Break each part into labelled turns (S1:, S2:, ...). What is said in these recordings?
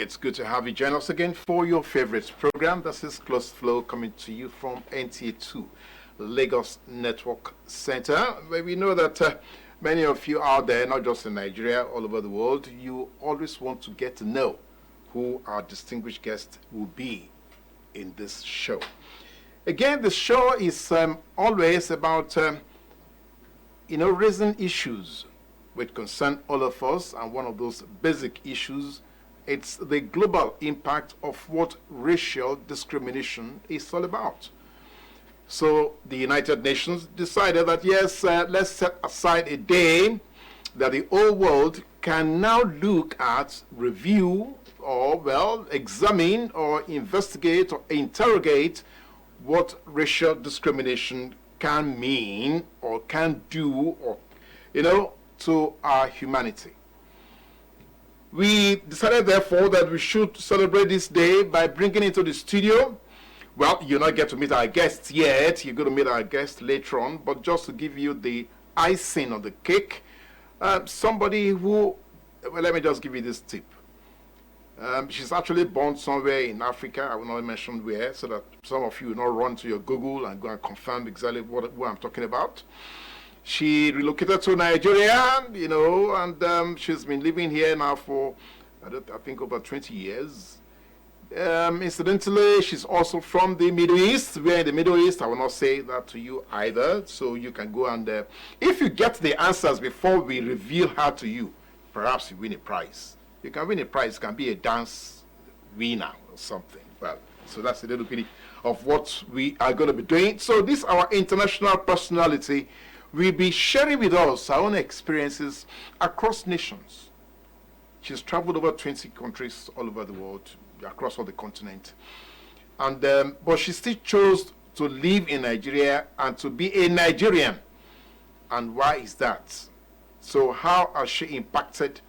S1: It's good to have you join us again for your favorite program. This is Close Flow coming to you from NTA2, Lagos Network Center. Where we know that many of you out there, not just in Nigeria, all over the world, you always want to get to know who our distinguished guest will be in this show. Again, the show is always about, raising issues which concern all of us, and one of those basic issues, it's the global impact of what racial discrimination is all about. So the United Nations decided that yes, let's set aside a day that the whole world can now look at, review, or examine or investigate or interrogate what racial discrimination can mean or can do, or to our humanity. We decided, therefore, that we should celebrate this day by bringing into the studio. Well, you're not get to meet our guests yet. You're going to meet our guests later on. But just to give you the icing on the cake, somebody who, let me just give you this tip. She's actually born somewhere in Africa. I will not mention where, so that some of you will not run to your Google and go and confirm exactly what I'm talking about. She relocated to Nigeria, and she's been living here now for, I think, over 20 years. Incidentally, she's also from the Middle East. We're in the Middle East. I will not say that to you either. So you can go and, if you get the answers before we reveal her to you, perhaps you win a prize. You can win a prize. It can be a dance winner or something. Well, so that's a little bit of what we are going to be doing. So this, our international personality, will be sharing with us our own experiences across nations. She's traveled over 20 countries all over the world, across all the continent. And but she still chose to live in Nigeria and to be a Nigerian. And why is that? So how has she impacted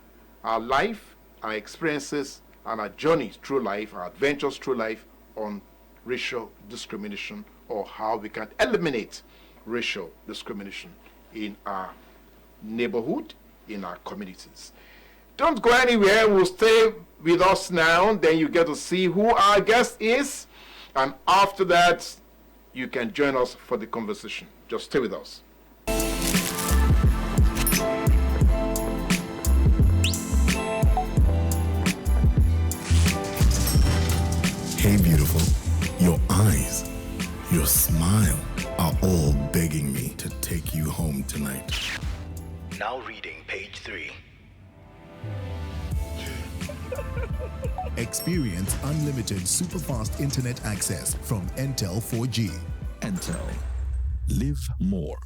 S1: our life, our experiences, and our journeys through life, our adventures through life on racial discrimination, or how we can eliminate racial discrimination in our neighborhood, in our communities. Don't go anywhere. We'll stay with us now. Then you get to see who our guest is. And after that, you can join us for the conversation. Just stay with us.
S2: Hey, beautiful. Your eyes, your smile are all begging me to take you home tonight.
S3: Now reading page 3.
S2: Experience unlimited superfast internet access from Entel 4G. Entel. Live more.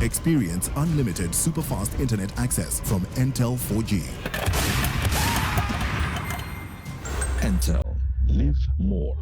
S2: Experience unlimited superfast internet access from Entel 4G. Entel. Live more.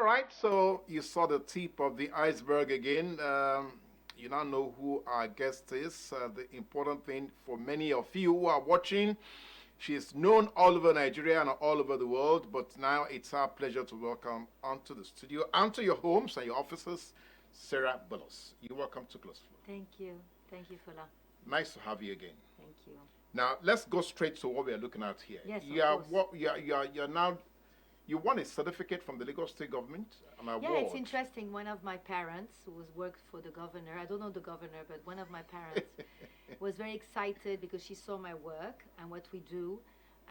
S1: All right, so you saw the tip of the iceberg again. You now know who our guest is. The important thing for many of you who are watching, she is known all over Nigeria and all over the world, but now it's our pleasure to welcome onto the studio and to your homes and your offices, Sarah Boulos. You're welcome to Close Floor.
S4: Thank you. Thank you, Fola.
S1: Nice to have you again.
S4: Thank you.
S1: Now, let's go straight to what we are looking at here.
S4: Yes,
S1: of course. You're now, you won a certificate from the Lagos State government, an award.
S4: Yeah, it's interesting. One of my parents, who was worked for the governor, I don't know the governor, but one of my parents was very excited because she saw my work and what we do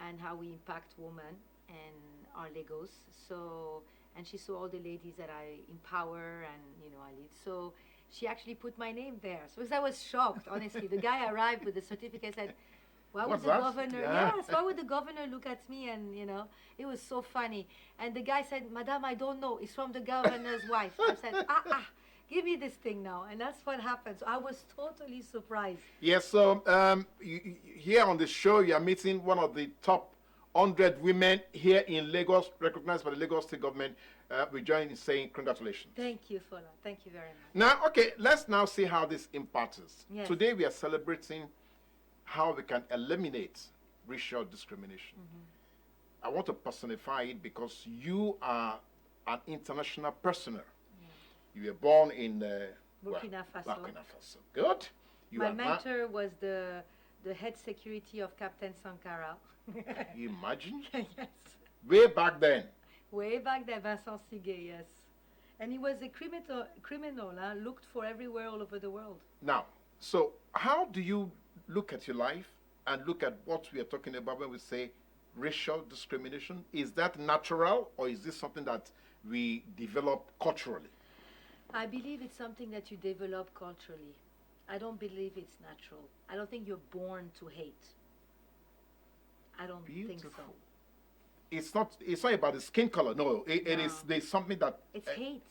S4: and how we impact women in our Lagos. So, and she saw all the ladies that I empower and, I lead. So she actually put my name there. So because I was shocked, honestly. The guy arrived with the certificate and said, why would the governor, yes, why would the governor look at me? And, it was so funny. And the guy said, Madam, I don't know. It's from the governor's wife. I said, give me this thing now. And that's what happened. So I was totally surprised.
S1: Yes, so here on the show, you are meeting one of the top 100 women here in Lagos, recognized by the Lagos State government. We join in saying congratulations.
S4: Thank you, Fola. Thank you very much.
S1: Now, okay, let's now see how this impacts us.
S4: Yes.
S1: Today we are celebrating how we can eliminate racial discrimination. I want to personify it because you are an international personer. You were born in
S4: Burkina Faso.
S1: Burkina Faso. Good.
S4: My mentor was the head security of Captain Sankara.
S1: You imagine?
S4: Yes.
S1: Way back then.
S4: Way back then, Vincent Siguet, yes. And he was a criminal, looked for everywhere all over the world.
S1: Now, so how do you look at your life and look at what we are talking about when we say racial discrimination? Is that natural or is this something that we develop culturally?
S4: I believe it's something that you develop culturally. I don't believe it's natural. I don't think you're born to hate. I don't think so.
S1: It's not about the skin color. No, there's something that
S4: it's hate.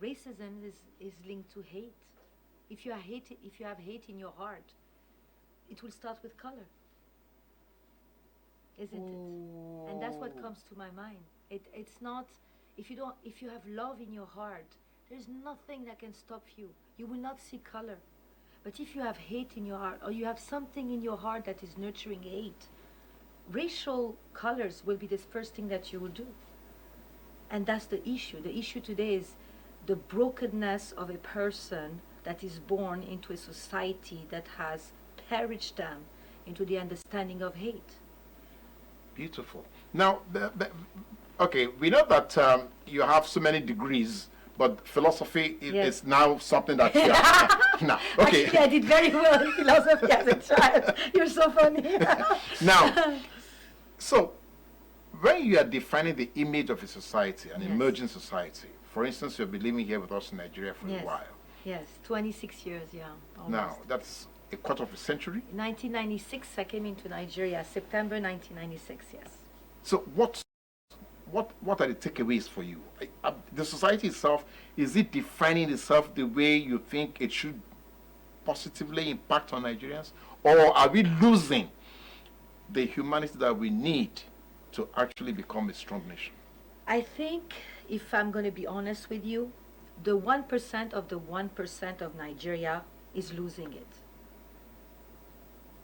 S4: Racism is linked to hate. If you have hate in your heart, it will start with color, isn't it? And that's what comes to my mind. It's not, if you have love in your heart, there's nothing that can stop you. You will not see color. But if you have hate in your heart, or you have something in your heart that is nurturing hate, racial colors will be the first thing that you will do. And that's the issue. The issue today is the brokenness of a person that is born into a society that has perished them into the understanding of hate.
S1: Beautiful. Now, okay, we know that you have so many degrees, but philosophy is now something that you are. Now, okay.
S4: Actually, I did very well in philosophy as a child. You're so funny.
S1: Now, so when you are defining the image of a society, an emerging society, for instance, you've been living here with us in Nigeria for a while.
S4: Yes, 26 years, almost.
S1: Now, that's a quarter of a century?
S4: 1996, I came into Nigeria, September 1996, yes.
S1: So what are the takeaways for you? The society itself, is it defining itself the way you think it should positively impact on Nigerians? Or are we losing the humanity that we need to actually become a strong nation?
S4: I think, if I'm going to be honest with you, the 1% of the 1% of Nigeria is losing it.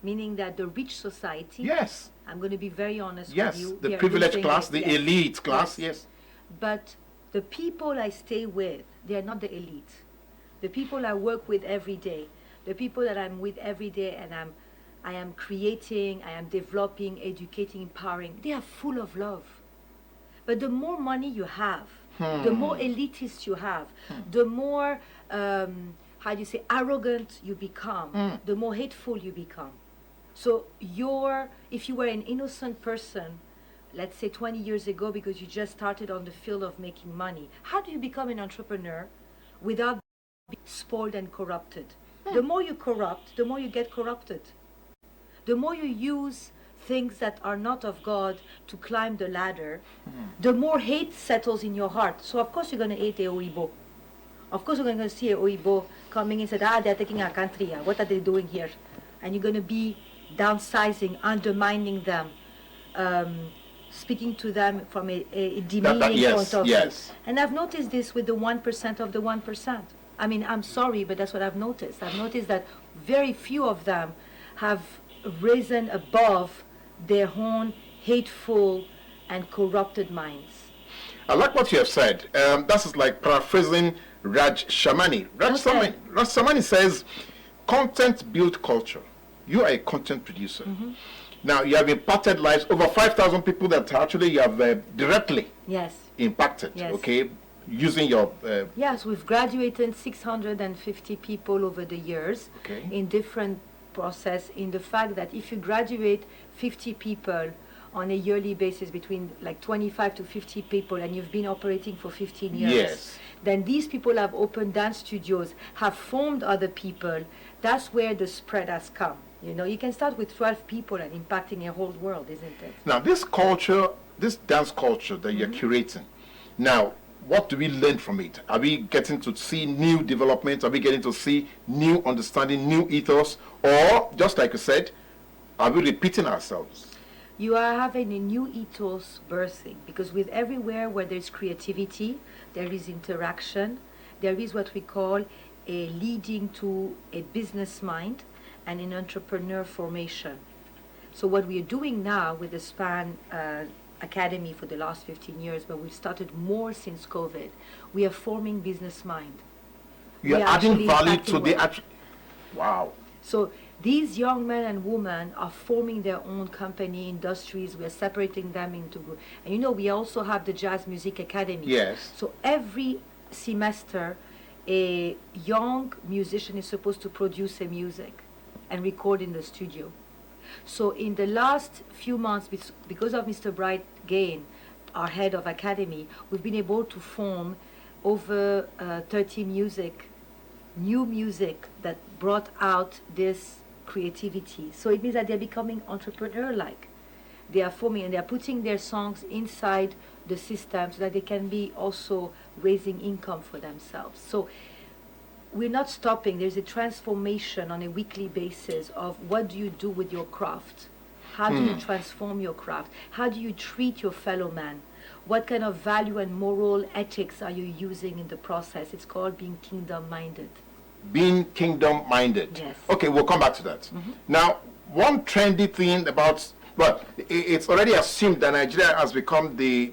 S4: Meaning that the rich society,
S1: yes,
S4: I'm going to be very honest
S1: yes,
S4: with you.
S1: The privileged class, the elite class, yes.
S4: But the people I stay with, they are not the elite. The people I work with every day, the people that I'm with every day and I am creating, I am developing, educating, empowering, they are full of love. But the more money you have, the more elitist you have, the more, arrogant you become, the more hateful you become. So if you were an innocent person, let's say 20 years ago, because you just started on the field of making money, how do you become an entrepreneur without being spoiled and corrupted? The more you corrupt, the more you get corrupted. The more you use things that are not of God to climb the ladder, the more hate settles in your heart. So of course you're going to hate the Oibo. Of course you're going to see a Oibo coming and say, they're taking our country. What are they doing here? And you're going to be downsizing, undermining them, speaking to them from a demeaning
S1: yes,
S4: point of view.
S1: yes.
S4: And I've noticed this with the 1% of the 1%. I mean, I'm sorry, but that's what I've noticed. I've noticed that very few of them have risen above their own hateful and corrupted minds.
S1: I like what you have said. That is like paraphrasing Raj Shamani.
S4: Okay.
S1: Raj Shamani says, content build culture. You are a content producer. Now, you have impacted lives, over 5,000 people that actually you have directly
S4: Yes.
S1: impacted,
S4: Yes.
S1: okay, using your...
S4: Yes, we've graduated 650 people over the years
S1: Okay.
S4: in different process, in the fact that if you graduate 50 people on a yearly basis, between like 25 to 50 people, and you've been operating for 15 years,
S1: Yes.
S4: then these people have opened dance studios, have formed other people. That's where the spread has come. You know, you can start with 12 people and impacting a whole world, isn't it?
S1: Now, this culture, this dance culture that you're curating, now, what do we learn from it? Are we getting to see new developments? Are we getting to see new understanding, new ethos? Or, just like you said, are we repeating ourselves?
S4: You are having a new ethos birthing, because with everywhere where there's creativity, there is interaction, there is what we call a leading to a business mind and an entrepreneur formation. So what we are doing now with the SPAN Academy for the last 15 years, but we've started more since COVID, we are forming business mind.
S1: You're
S4: We are
S1: adding
S4: actually
S1: value
S4: impacting
S1: to the...
S4: world.
S1: Wow.
S4: So these young men and women are forming their own company, industries. We are separating them into groups. And you know, we also have the Jazz Music Academy.
S1: Yes.
S4: So every semester, a young musician is supposed to produce a music and record in the studio. So in the last few months, because of Mr. Bright Gain, our head of academy, we've been able to form over 30 new music that brought out this creativity. So it means that they're becoming entrepreneur-like. They are forming and they are putting their songs inside the system so that they can be also raising income for themselves. So we're not stopping. There's a transformation on a weekly basis of what do you do with your craft? How do you transform your craft? How do you treat your fellow man? What kind of value and moral ethics are you using in the process? It's called being kingdom-minded.
S1: Being kingdom-minded.
S4: Yes.
S1: Okay, we'll come back to that. Now, one trendy thing about... Well, it's already assumed that Nigeria has become the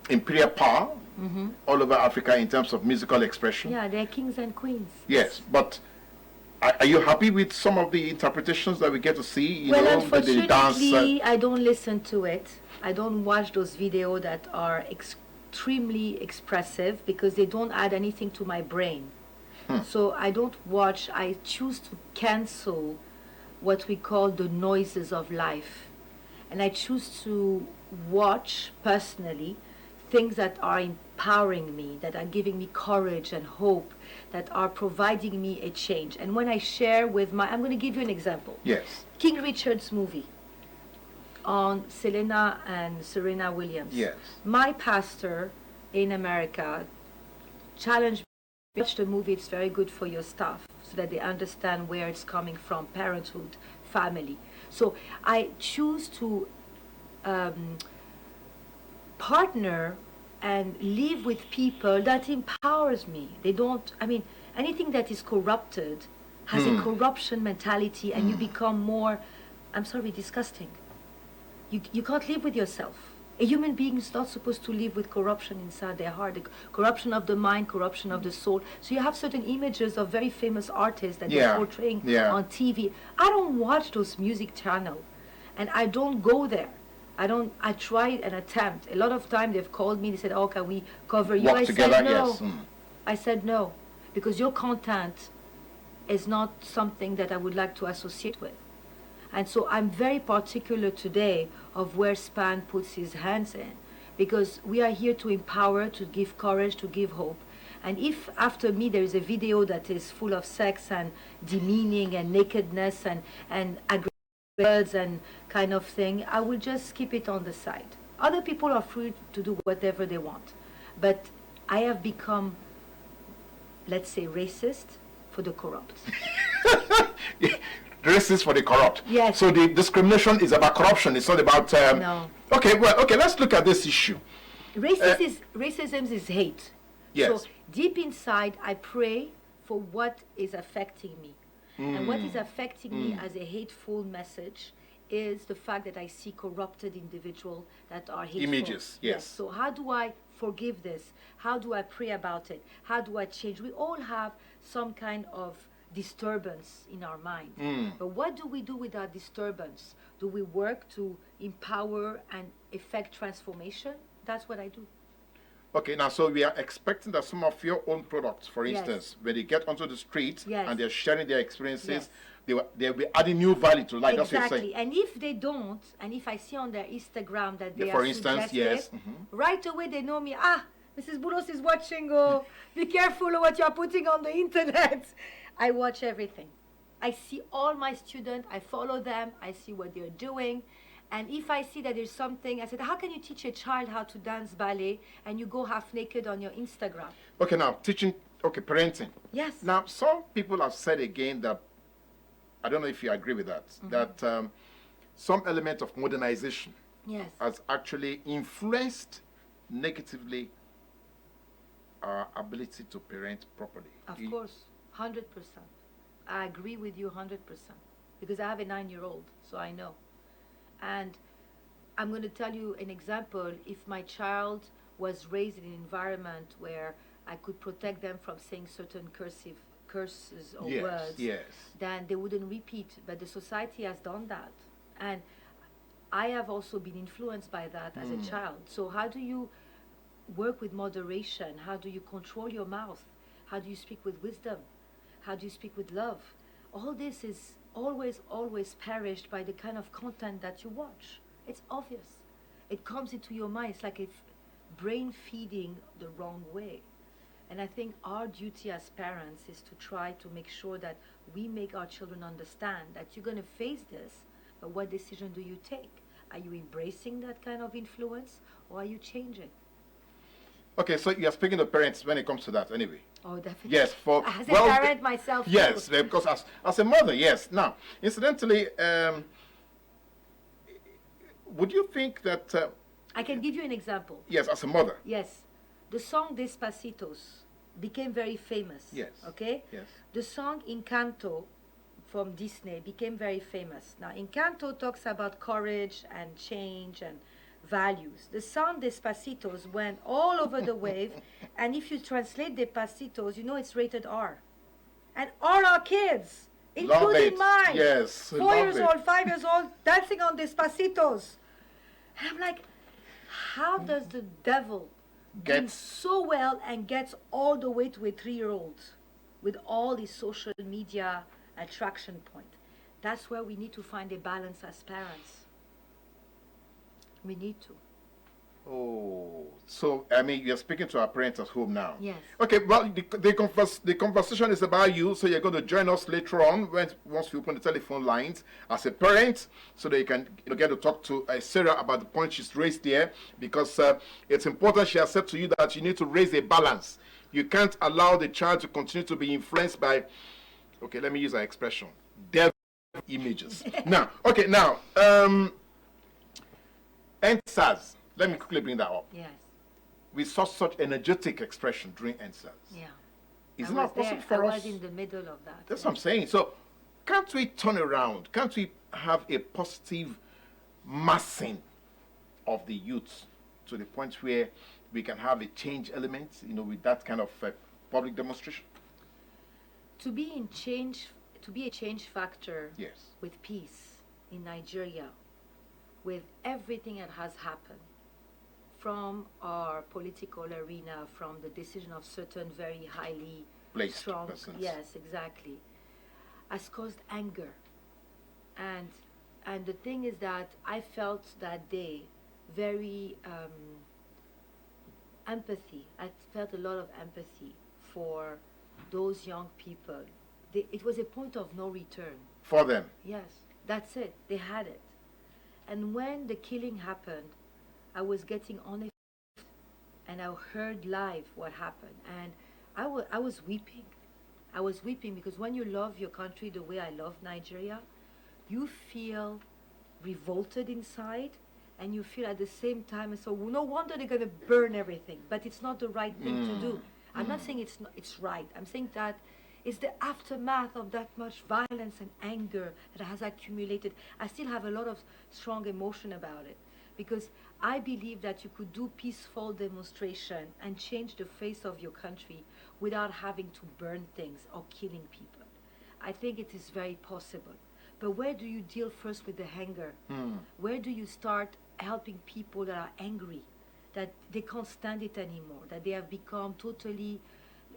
S1: imperial power all over Africa in terms of musical expression.
S4: Yeah, they're kings and queens.
S1: Yes, but are you happy with some of the interpretations that we get to see? You
S4: Well,
S1: know, the dance,
S4: unfortunately, I don't listen to it. I don't watch those videos that are extremely expressive because they don't add anything to my brain. So I don't watch. I choose to cancel what we call the noises of life. And I choose to watch personally things that are empowering me, that are giving me courage and hope, that are providing me a change. And when I share with I'm going to give you an example.
S1: yes.
S4: King Richard's movie on Selena and Serena Williams.
S1: Yes.
S4: My pastor in America challenged me to watch the movie. It's very good for your staff so that they understand where it's coming from, parenthood, family. So I choose to partner and live with people that empowers me. They don't, I mean, anything that is corrupted has a corruption mentality and you become more, I'm sorry, disgusting. You can't live with yourself. A human being is not supposed to live with corruption inside their heart, the corruption of the mind, corruption of the soul. So you have certain images of very famous artists that they're portraying on TV. I don't watch those music channels, and I don't go there. I try and attempt. A lot of time they've called me, they said, oh, can we cover you?
S1: Work together,
S4: said no.
S1: yes.
S4: I said no, because your content is not something that I would like to associate with. And so I'm very particular today of where SPAN puts his hands in, because we are here to empower, to give courage, to give hope. And if after me there is a video that is full of sex and demeaning and nakedness and aggressions and kind of thing, I will just keep it on the side. Other people are free to do whatever they want. But I have become, let's say, racist for the corrupt.
S1: The racist for the corrupt.
S4: Yes.
S1: So the discrimination is about corruption. It's not about.
S4: No.
S1: Okay. Well. Okay. Let's look at this issue.
S4: Racism is hate.
S1: Yes.
S4: So deep inside, I pray for what is affecting me. And what is affecting me as a hateful message is the fact that I see corrupted individuals that are hateful.
S1: Images, yes.
S4: So how do I forgive this? How do I pray about it? How do I change? We all have some kind of disturbance in our mind. But what do we do with our disturbance? Do we work to empower and effect transformation? That's what I do.
S1: Okay, now, so we are expecting that some of your own products, for
S4: Yes.
S1: instance, when they get onto the street
S4: Yes.
S1: and they're sharing their experiences,
S4: Yes.
S1: they'll be adding new value to life. That's what you're
S4: Exactly.
S1: saying.
S4: And if they don't, and if I see on their Instagram that they
S1: For
S4: are
S1: instance,
S4: suggestive,
S1: yes.
S4: right away they know me. Mrs. Boulos is watching. Oh, be careful of what you're putting on the internet. I watch everything. I see all my students. I follow them. I see what they're doing. And if I see that there's something, I said, how can you teach a child how to dance ballet and you go half naked on your Instagram?
S1: Okay, now, parenting.
S4: Yes.
S1: Now, some people have said again that, I don't know if you agree with that, that some element of modernization
S4: Yes.
S1: has actually influenced negatively our ability to parent properly.
S4: Of course, 100%. I agree with you 100% because I have a 9-year-old, so I know. And I'm going to tell you an example. If my child was raised in an environment where I could protect them from saying certain curses or
S1: Yes,
S4: words,
S1: yes.
S4: then they wouldn't repeat. But the society has done that. And I have also been influenced by that as a child. So how do you work with moderation? How do you control your mouth? How do you speak with wisdom? How do you speak with love? All this is always perished by the kind of content that you watch. It's obvious. It comes into your mind. It's like brain feeding the wrong way. And I think our duty as parents is to try to make sure that we make our children understand that you're going to face this, but what decision do you take? Are you embracing that kind of influence or are you changing?
S1: Okay, so you're speaking to parents when it comes to that anyway.
S4: Oh, definitely.
S1: Yes,
S4: as a parent myself.
S1: Yes,
S4: too.
S1: because as a mother, yes. Now, incidentally, would you think that...
S4: I can give you an example.
S1: yes, as a mother.
S4: Yes. The song Despacitos became very famous.
S1: Yes.
S4: Okay?
S1: Yes.
S4: The song Encanto from Disney became very famous. Now, Encanto talks about courage and change and values. The song Despacitos went all over the wave, and if you translate Despacitos, you know it's rated R. And all our kids,
S1: Love
S4: including
S1: it.
S4: mine,
S1: Yes,
S4: 4
S1: love
S4: years
S1: it.
S4: old, 5 years old, dancing on Despacitos. And I'm like, how does the devil do so well and gets all the way to a 3-year-old with all his social media attraction point? That's where we need to find a balance as parents. We need to.
S1: Oh, so, I mean, you're speaking to our parents at home now.
S4: Yes.
S1: Okay, well, the conversation is about you, so you're going to join us later on once we open the telephone lines as a parent, so that you can get to talk to Sarah about the point she's raised there, because it's important she has said to you that you need to raise a balance. You can't allow the child to continue to be influenced by, okay, let me use an expression, devil images. now, NSAS. Let me quickly bring that up.
S4: Yes.
S1: We saw such energetic expression during NSAS.
S4: Yeah.
S1: Is
S4: I
S1: it not
S4: was
S1: possible
S4: there.
S1: for
S4: I
S1: us?
S4: was in the middle of that.
S1: That's what I'm saying. So, can't we turn around? Can't we have a positive massing of the youth to the point where we can have a change element, with that kind of public demonstration?
S4: To be a change factor
S1: Yes.
S4: with peace in Nigeria, with everything that has happened, from our political arena, from the decision of certain very highly
S1: Placed
S4: strong,
S1: persons.
S4: yes, exactly, has caused anger. And the thing is that I felt that day very empathy. I felt a lot of empathy for those young people. It was a point of no return.
S1: For them.
S4: Yes, that's it. They had it. And when the killing happened, I was getting on it, and I heard live what happened, and I was weeping. I was weeping because when you love your country the way I love Nigeria, you feel revolted inside, and you feel at the same time, so no wonder they're going to burn everything. But it's not the right thing to do. I'm not saying it's right. I'm saying that it's the aftermath of that much violence and anger that has accumulated. I still have a lot of strong emotion about it, because I believe that you could do peaceful demonstration and change the face of your country without having to burn things or killing people. I think it is very possible. But where do you deal first with the anger? Where do you start helping people that are angry, that they can't stand it anymore, that they have become totally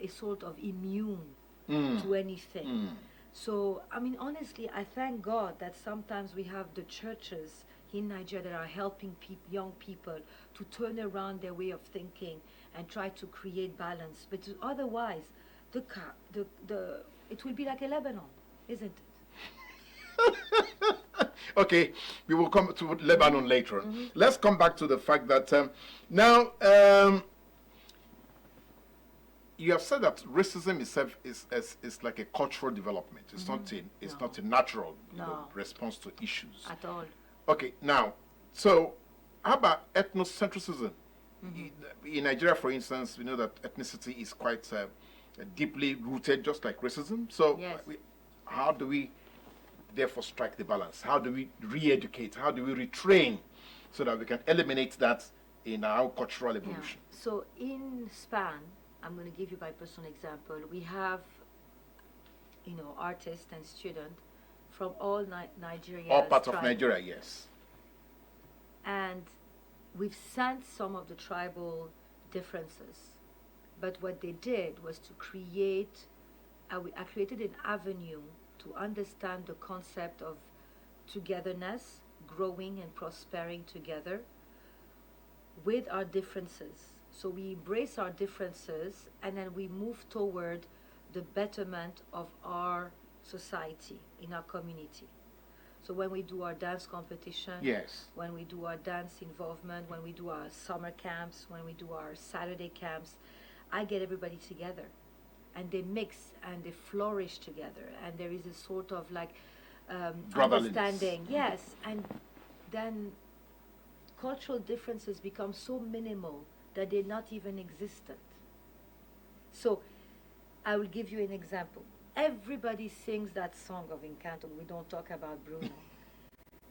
S4: a sort of immune to anything? So, I mean, honestly, I thank God that sometimes we have the churches in Nigeria that are helping young people to turn around their way of thinking and try to create balance. But otherwise, it will be like a Lebanon, isn't it?
S1: Okay, we will come to Lebanon later on. Let's come back to the fact that now you have said that racism itself is like a cultural development. It's not a natural response to issues
S4: At all.
S1: Okay, now, so how about ethnocentrism? In Nigeria, for instance, we know that ethnicity is quite deeply rooted, just like racism. So
S4: Yes.
S1: How do we therefore strike the balance? How do we re-educate? How do we retrain so that we can eliminate that in our cultural evolution?
S4: Yeah. So in Spain, I'm going to give you my personal example. We have, artists and students from all Nigeria.
S1: All parts of Nigeria, yes.
S4: And we've sent some of the tribal differences. But what they did was to create, I created an avenue to understand the concept of togetherness, growing and prospering together with our differences. So we embrace our differences, and then we move toward the betterment of our society, in our community. So when we do our dance competition,
S1: Yes.
S4: when we do our dance involvement, when we do our summer camps, when we do our Saturday camps, I get everybody together, and they mix and they flourish together, and there is a sort of like
S1: Brotherliness.
S4: understanding. Yes, and then cultural differences become so minimal that they're not even existent. So I will give you an example. Everybody sings that song of Encanto. We don't talk about Bruno.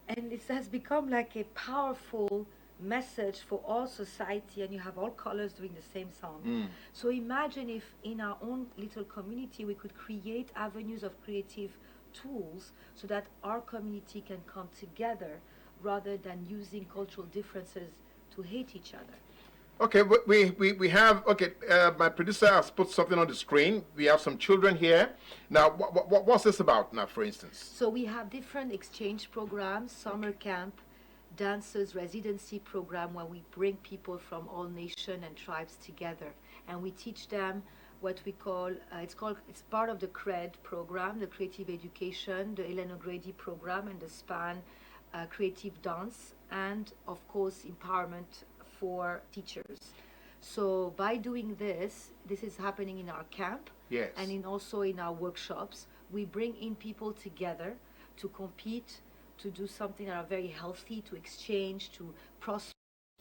S4: And it has become like a powerful message for all society, and you have all colors doing the same song. So imagine if in our own little community we could create avenues of creative tools so that our community can come together rather than using cultural differences to hate each other.
S1: Okay, we have, my producer has put something on the screen. We have some children here. Now, what's this about now, for instance?
S4: So we have different exchange programs, summer camp, dancers residency program, where we bring people from all nations and tribes together, and we teach them what we call, it's part of the CRED program, the Creative Education, the Ellen O'Grady program, and the SPAN Creative Dance, and of course empowerment for teachers. So by doing this is happening in our camp,
S1: Yes.
S4: and also in our workshops. We bring in people together to compete, to do something that are very healthy, to exchange, to prosper,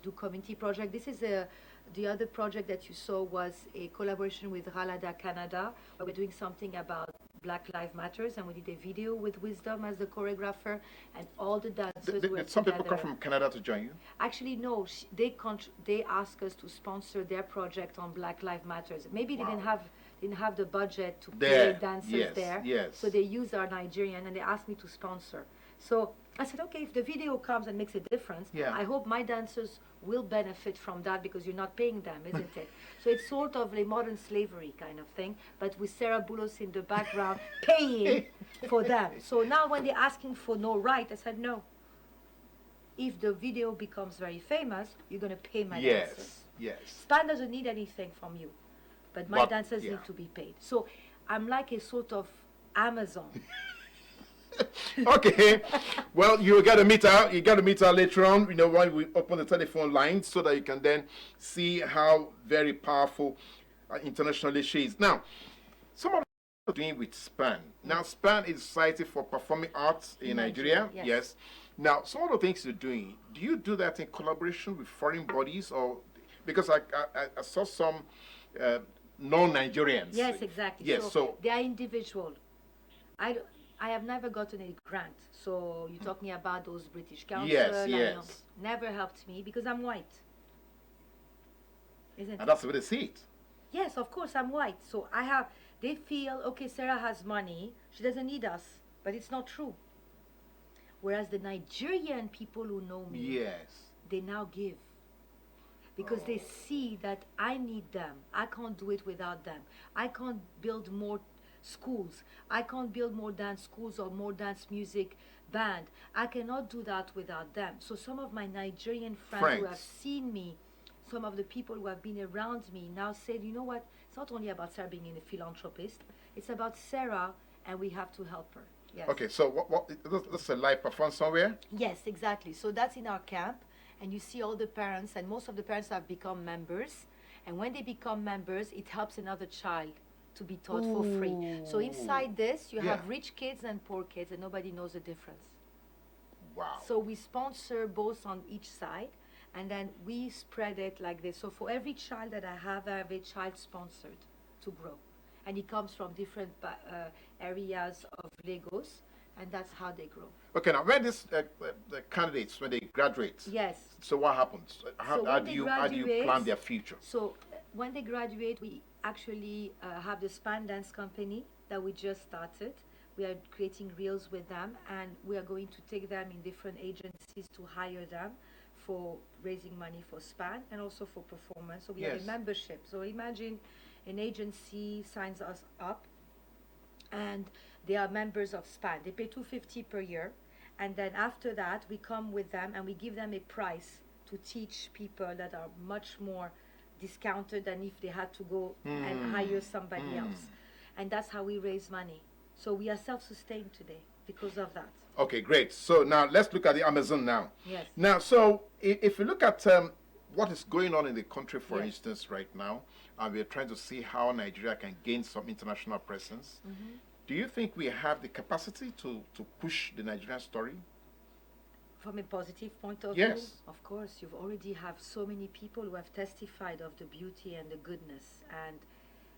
S4: do community project. This is the other project that you saw was a collaboration with Ralada Canada, where we're doing something about Black Lives Matters, and we did a video with Wisdom as the choreographer, and all the dancers were
S1: Did some people
S4: together.
S1: come from Canada to join you?
S4: Actually, no. They asked us to sponsor their project on Black Lives Matters. Maybe they didn't have the budget to
S1: There,
S4: pay dancers
S1: yes,
S4: there.
S1: yes.
S4: So they used our Nigerian, and they asked me to sponsor. So I said, okay, if the video comes and makes a difference,
S1: Yeah.
S4: I hope my dancers will benefit from that, because you're not paying them, isn't it? So it's sort of a modern slavery kind of thing, but with Sarah Boulos in the background paying for them. So now when they're asking for no right, I said no. If the video becomes very famous, you're going to pay my dancers.
S1: Yes.
S4: Span doesn't need anything from you, but my dancers
S1: yeah.
S4: need to be paid. So I'm like a sort of Amazon.
S1: Okay. Well, you got to meet her. You got to meet her later on. When we open the telephone line, so that you can then see how very powerful internationally she is. Now, some of doing with SPAN. Now, SPAN is Society for Performing Arts in Nigeria. Yes. Now, some of the things you're doing, do you do that in collaboration with foreign bodies, or because I saw some non-Nigerians?
S4: Yes, exactly.
S1: Yes,
S4: so they are individual. I have never gotten a grant. So you're talking about those British council.
S1: Yes.
S4: Never helped me because I'm white. Isn't
S1: And
S4: it?
S1: that's the way they see it.
S4: Yes, of course, I'm white. So they feel, okay, Sarah has money, she doesn't need us. But it's not true. Whereas the Nigerian people who know me,
S1: Yes.
S4: they now give. Because they see that I need them. I can't do it without them. I can't build more schools. I can't build more dance schools or more dance music band. I cannot do that without them. So some of my Nigerian friends who have seen me, some of the people who have been around me now said, you know what, it's not only about Sarah being a philanthropist, it's about Sarah and we have to help her. Yes.
S1: Okay, so this is a live performance somewhere?
S4: Yes, exactly. So that's in our camp, and you see all the parents, and most of the parents have become members. And when they become members, it helps another child to be taught for free. So inside this, you have rich kids and poor kids, and nobody knows the difference.
S1: Wow.
S4: So we sponsor both on each side, and then we spread it like this. So for every child that I have a child sponsored to grow. And it comes from different areas of Lagos, and that's how they grow.
S1: Okay, now when the candidates, when they graduate,
S4: Yes.
S1: so what happens? How do you plan their future?
S4: So when they graduate, we actually have the Span Dance Company that we just started. We are creating reels with them, and we are going to take them in different agencies to hire them for raising money for Span and also for performance. So we have a membership. So imagine an agency signs us up and they are members of SPAN. They pay $250 per year, and then after that we come with them and we give them a price to teach people that are much more discounted than if they had to go and hire somebody else. And that's how we raise money. So we are self-sustained today because of that.
S1: Okay, great. So now let's look at the Amazon now.
S4: Yes.
S1: Now, so if you look at what is going on in the country, for instance, right now, and we're trying to see how Nigeria can gain some international presence, do you think we have the capacity to push the Nigerian story?
S4: From a positive point of view?
S1: Yes.
S4: Of course, you've already have so many people who have testified of the beauty and the goodness. And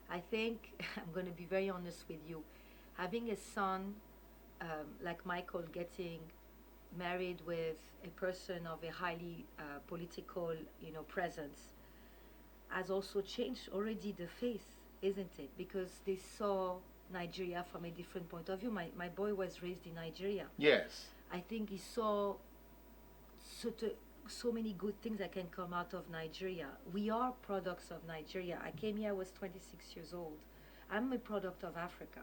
S4: I think, I'm going to be very honest with you, having a son like Michael getting married with a person of a highly political, presence has also changed already the face, isn't it? Because they saw Nigeria from a different point of view. My boy was raised in Nigeria.
S1: Yes.
S4: I think he saw so many good things that can come out of Nigeria. We are products of Nigeria. I came here, I was 26 years old. I'm a product of Africa.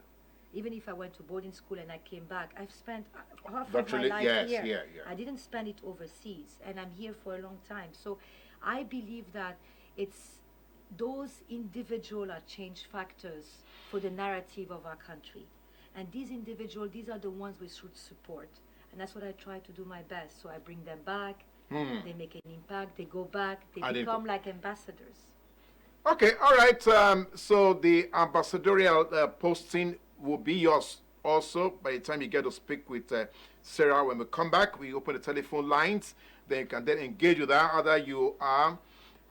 S4: Even if I went to boarding school and I came back, I've spent half of my life here. I didn't spend it overseas, and I'm here for a long time. So I believe that those individual are change factors for the narrative of our country. And these are the ones we should support. And that's what I try to do my best. So I bring them back, they make an impact, they go back, they become like ambassadors.
S1: Okay, all right. So the ambassadorial posting will be yours also by the time you get to speak with Sarah. When we come back, we open the telephone lines. Then you can then engage with her. Either you are,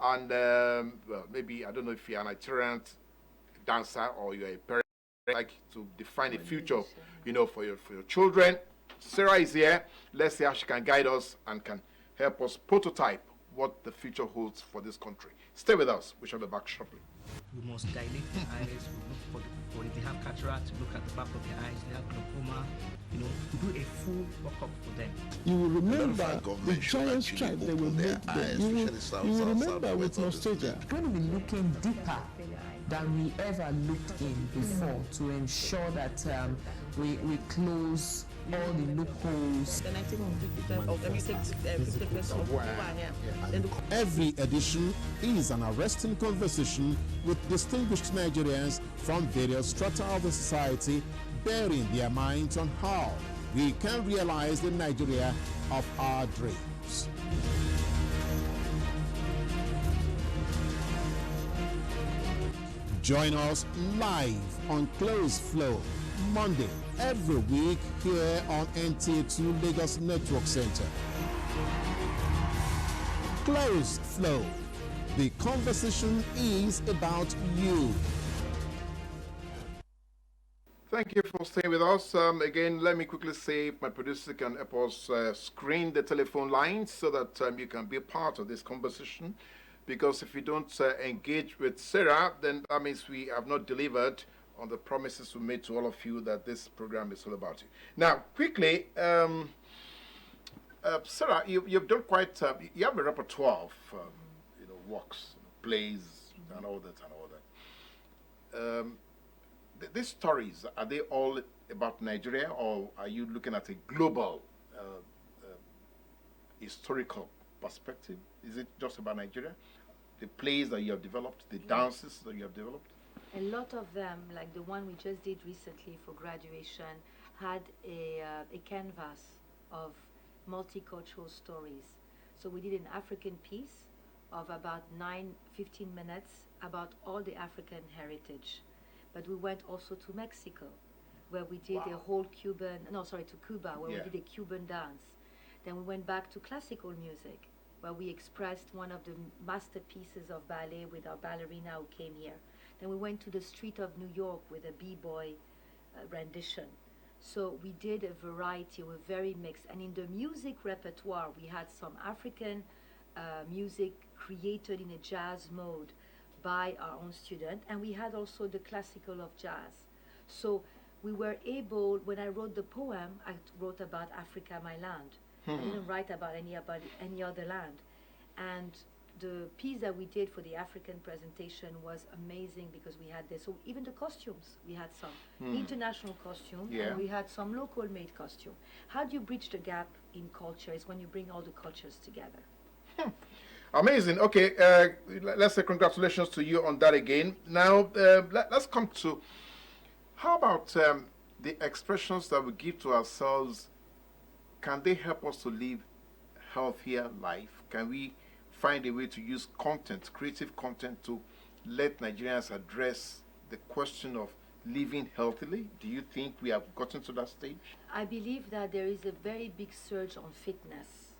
S1: and well, maybe, I don't know if you're an itinerant dancer or you're a parent, like to define a future, for your children. Sarah is here. Let's see how she can guide us and can help us prototype what the future holds for this country. Stay with us. We shall be back shortly.
S5: We must dilate the eyes, we look for if they have cataract, look at the back of their eyes, they have glaucoma, to do a full workup for them.
S6: You will remember the giant stripe they will make them. You will remember with nostalgia.
S7: We're going to be looking deeper than we ever looked in before to ensure that we close all the loopholes.
S6: Every edition is an arresting conversation with distinguished Nigerians from various strata of the society, bearing their minds on how we can realize the Nigeria of our dreams. Join us live on Close Flow, Monday, every week here on NTA2 Lagos Network Center. Close Flow. The conversation is about you.
S1: Thank you for staying with us. Again, let me quickly say if my producer can help us screen the telephone lines so that you can be a part of this conversation. Because if you don't engage with Sarah, then that means we have not delivered on the promises we made to all of you that this program is all about you. Now, quickly, Sarah, you've done quite, you have a repertoire of works, plays, and all that. These stories, are they all about Nigeria, or are you looking at a global historical perspective? Is it just about Nigeria? The plays that you have developed, the dances that you have developed?
S4: A lot of them, like the one we just did recently for graduation, had a canvas of multicultural stories. So we did an African piece of about 15 minutes about all the African heritage. But we went also to Mexico, where we did a whole to Cuba, where we did a Cuban dance. Then we went back to classical music, where we expressed one of the masterpieces of ballet with our ballerina who came here. Then we went to the street of New York with a b-boy rendition. So we did a variety, we were very mixed. And in the music repertoire, we had some African music created in a jazz mode by our own student, and we had also the classical of jazz. So we were able, when I wrote the poem, I wrote about Africa, my land. I didn't write about any other land. And the piece that we did for the African presentation was amazing because we had this. So even the costumes, we had some international costume, and we had some local made costume. How do you bridge the gap in culture is when you bring all the cultures together.
S1: Amazing. Okay, let's say congratulations to you on that again. Now, let's come to, how about the expressions that we give to ourselves? Can they help us to live healthier life? Can we find a way to use content, creative content, to let Nigerians address the question of living healthily? Do you think we have gotten to that stage?
S4: I believe that there is a very big surge on fitness.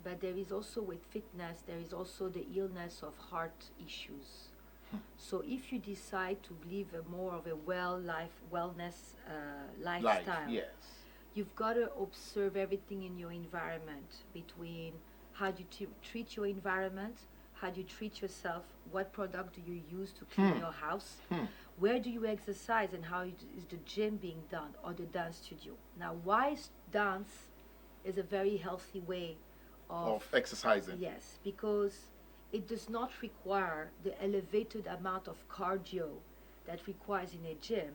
S4: But there is also, with fitness, there is also the illness of heart issues. So if you decide to live a more of a wellness lifestyle, you've got to observe everything in your environment, between how do you treat your environment, how do you treat yourself, what product do you use to clean your house, where do you exercise, and how is the gym being done, or the dance studio. Now, why dance is a very healthy way of
S1: exercising.
S4: Yes, because it does not require the elevated amount of cardio that requires in a gym,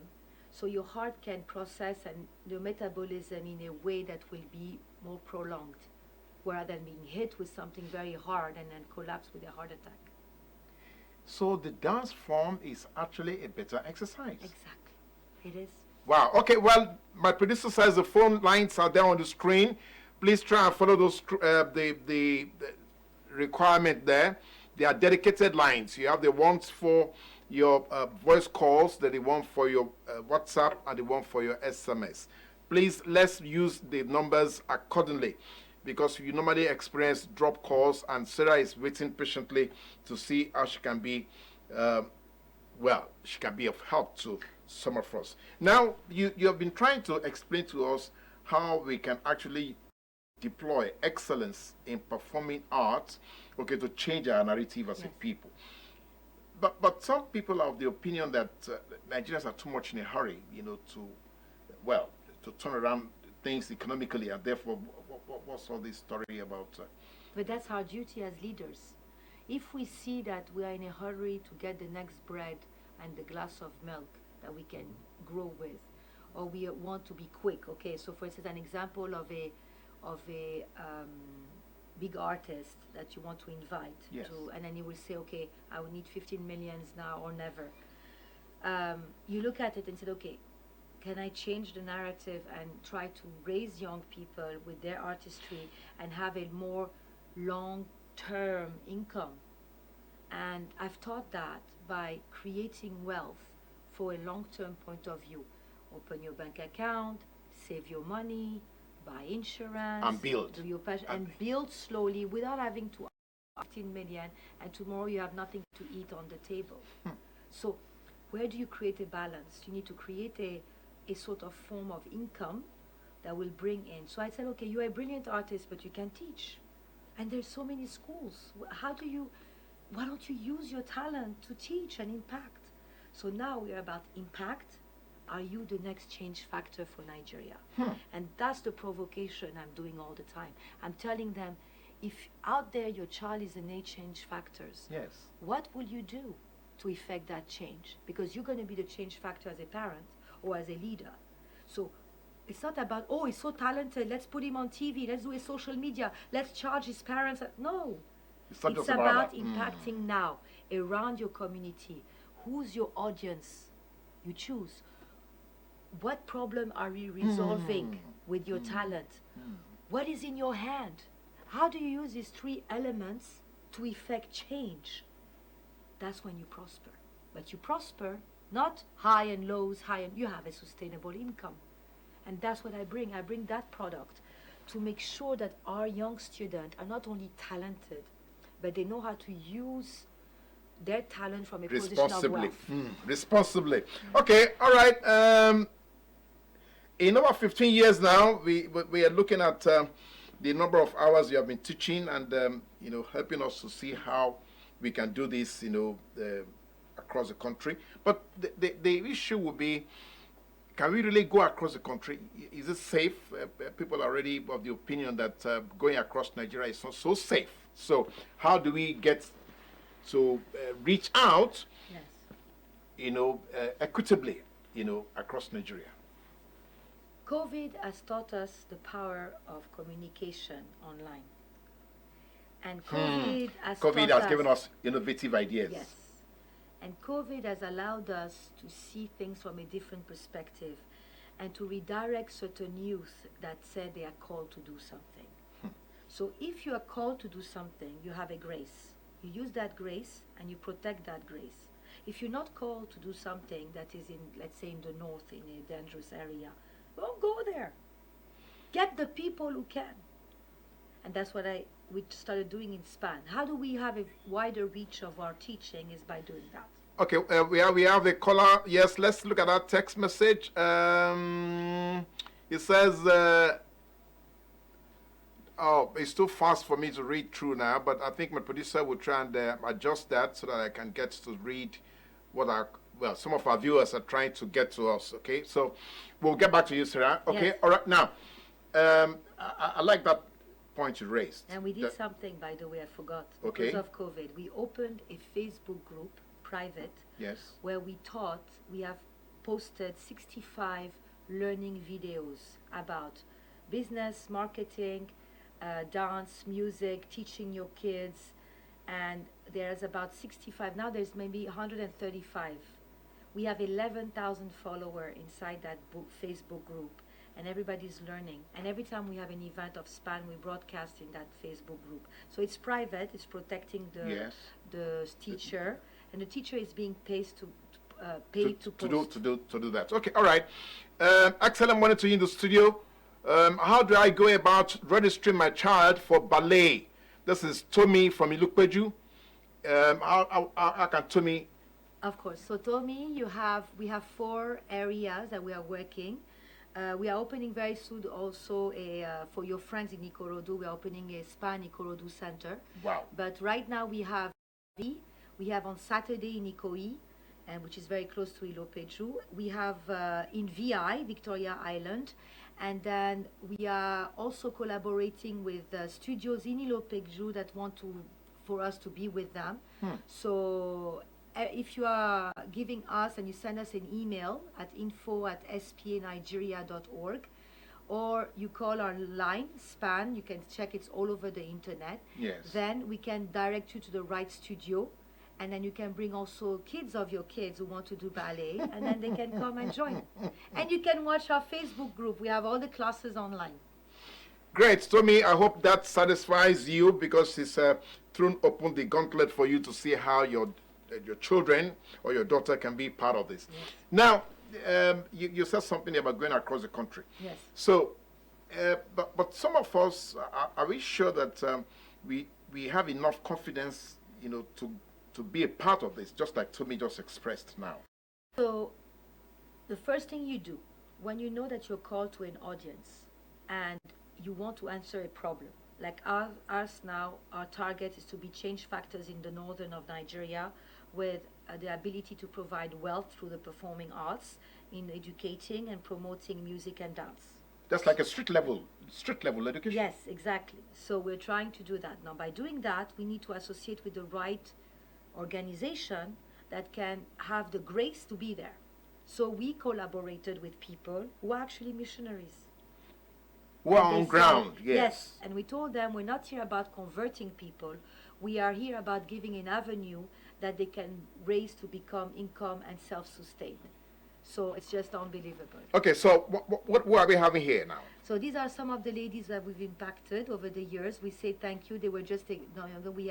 S4: so your heart can process and your metabolism in a way that will be more prolonged, rather than being hit with something very hard and then collapse with a heart attack.
S1: So the dance form is actually a better exercise.
S4: Exactly, it is.
S1: Wow. Okay, well, my producer says the phone lines are there on the screen. Please try and follow those the requirement there. They are dedicated lines. You have the ones for your voice calls, the one for your WhatsApp, and the one for your SMS. Please, let's use the numbers accordingly, because you normally experience drop calls, and Sarah is waiting patiently to see how she can be, she can be of help to some of us. Now, you have been trying to explain to us how we can actually deploy excellence in performing art, to change our narrative as a people. But some people are of the opinion that Nigerians are too much in a hurry, to turn around things economically, and therefore, what's all this story about?
S4: But that's our duty as leaders. If we see that we are in a hurry to get the next bread and the glass of milk that we can grow with, or we want to be quick, so for instance, an example of a big artist that you want to invite to, and then you will say, I will need 15 millions now or never. You look at it and say, can I change the narrative and try to raise young people with their artistry and have a more long-term income? And I've taught that by creating wealth for a long-term point of view. Open your bank account, save your money, buy insurance,
S1: And build.
S4: do your passion, and build slowly without having to 15 million, and tomorrow you have nothing to eat on the table. So where do you create a balance? You need to create a sort of form of income that will bring in. So I said, okay, you're a brilliant artist, but you can teach. And there's so many schools. Why don't you use your talent to teach and impact? So now we're about impact. Are you the next change factor for Nigeria? And that's the provocation I'm doing all the time. I'm telling them, if out there your child is in a change factors,
S1: Yes.
S4: what will you do to effect that change? Because you're going to be the change factor as a parent or as a leader. So it's not about, oh, he's so talented, let's put him on TV, let's do a social media, let's charge his parents. No.
S1: It's not
S4: It's
S1: just
S4: about
S1: that.
S4: impacting now around your community. Who's your audience? You choose. What problem are you resolving with your talent? What is in your hand? How do you use these three elements to effect change? That's when you prosper. But you prosper not high and lows, you have a sustainable income. And that's what I bring. I bring that product to make sure that our young students are not only talented, but they know how to use their talent from a position of wealth.
S1: Responsibly. Okay, all right. In over 15 years now, we are looking at the number of hours you have been teaching and helping us to see how we can do this, across the country. But the issue will be, can we really go across the country? Is it safe? People are already of the opinion that going across Nigeria is not so safe. So how do we get to reach out, equitably, across Nigeria?
S4: COVID has taught us the power of communication online. And COVID has
S1: given us innovative ideas.
S4: Yes. And COVID has allowed us to see things from a different perspective and to redirect certain youth that said they are called to do something. So if you are called to do something, you have a grace. You use that grace and you protect that grace. If you're not called to do something that is in, let's say, in the north, in a dangerous area, don't go there. Get the people who can. And that's what we started doing in SPAN. How do we have a wider reach of our teaching is by doing that.
S1: Okay, we have a caller. Yes, let's look at that text message. It says, it's too fast for me to read through now, but I think my producer will try and adjust that so that I can get to read what some of our viewers are trying to get to us. Okay, so we'll get back to you, Sarah. Okay,
S4: yes.
S1: All right. Now, I like that point you raised.
S4: And we did something, by the way, I forgot.
S1: Okay.
S4: Because of COVID, we opened a Facebook group, private,
S1: Yes.
S4: where we have posted 65 learning videos about business, marketing, dance, music, teaching your kids, and there's about 65. Now there's maybe 135. We have 11,000 followers inside that Facebook group, and everybody's learning. And every time we have an event of SPAN, we broadcast in that Facebook group. So it's private, it's protecting the teacher, and the teacher is being paid to
S1: do that. Okay, all right. Excellent morning to you in the studio. How do I go about registering my child for ballet? This is Tommy from Ilukpeju. How can Tommy?
S4: Of course. So Tommy, we have 4 areas that we are working. We are opening very soon also for your friends in Ikorodu. We are opening a SPAN Ikorodu center.
S1: Wow.
S4: But right now we have on Saturday in Ikoyi, which is very close to Ilopeju. We have in VI, Victoria Island. And then we are also collaborating with studios in Ilopeju that want for us to be with them. So if you are giving us and you send us an email at info@spanigeria.org, or you call our line, SPAN, you can check, it's all over the internet.
S1: Yes.
S4: Then we can direct you to the right studio. And then you can bring also kids of your kids who want to do ballet, and then they can come and join. And you can watch our Facebook group. We have all the classes online.
S1: Great, Tommy. I hope that satisfies you because it's thrown open the gauntlet for you to see how your children or your daughter can be part of this.
S4: Yes.
S1: Now, you said something about going across the country.
S4: Yes.
S1: So, but some of us, are we sure that we have enough confidence, to be a part of this, just like Tommy just expressed now?
S4: So, the first thing you do when you know that you're called to an audience and you want to answer a problem, like us now, our target is to be change factors in the northern of Nigeria with the ability to provide wealth through the performing arts in educating and promoting music and dance.
S1: That's like a street level education.
S4: Yes, exactly. So we're trying to do that. Now, by doing that, we need to associate with the right organization that can have the grace to be there. So we collaborated with people who are actually missionaries.
S1: Who are on ground, yes.
S4: And we told them we're not here about converting people. We are here about giving an avenue that they can raise to become income and self-sustained. So it's just unbelievable.
S1: Okay, so what are we having here now?
S4: So these are some of the ladies that we've impacted over the years. We say thank you. They were just, we